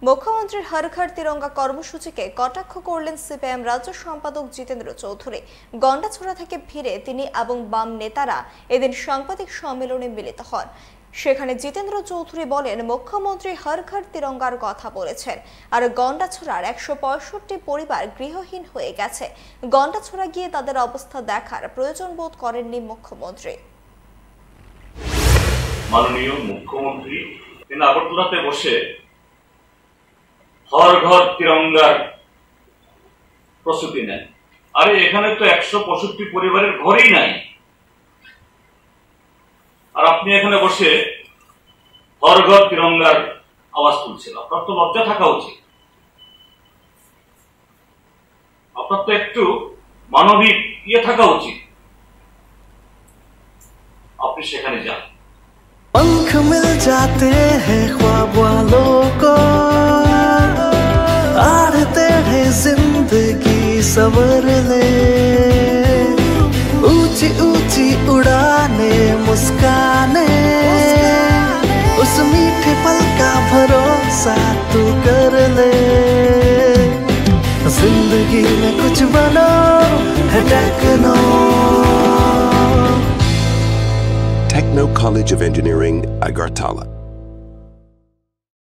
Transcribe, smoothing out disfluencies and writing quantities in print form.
মুখ্যমন্ত্রীর হর ঘর তিরঙ্গা কর্মসূচিকে কটাক্ষ করলেন সিপিএম রাজ্য সম্পাদক জিতেন্দ্র চৌধুরী। গন্ডাছড়া থেকে ফিরে তিনি এবং বাম নেতারা এদিন সাংবাদিক সম্মেলনে মিলিত হন। সেখানে জিতেন্দ্র চৌধুরী বলেন, মুখ্যমন্ত্রী হর ঘর তিরঙ্গার কথা বলেছেন, আর গন্ডাছড়ার ১৬৫ পরিবার গৃহহীন হয়ে গেছে। গন্ডাছড়া গিয়ে তাদের অবস্থা দেখার প্রয়োজন বোধ করেননি মুখ্যমন্ত্রী। মাননীয় মুখ্যমন্ত্রী তিনি আগরতলাতে বসে হর ঘর তিরঙ্গার প্রস্তুতি নেন। আরে এখানে তো ১৬৫ পরিবারের ঘরই নাই, আর আপনি এখানে বসে হর ঘর তিরঙ্গার আওয়াজ তুলছেন। আপনার তো লজ্জা থাকা উচিত, আপনার তো একটু মানবিক থাকা উচিত। আপনি সেখানে যান। पंख मिल जाते हैं ख्वाब वालों को, आड़ते हैं जिंदगी सवर ले, ऊंची ऊंची उड़ाने मुस्काने, उस मीठे पल का भरोसा तू कर ले। जिंदगी में कुछ बनो है techno. Techno College of Engineering, Agartala.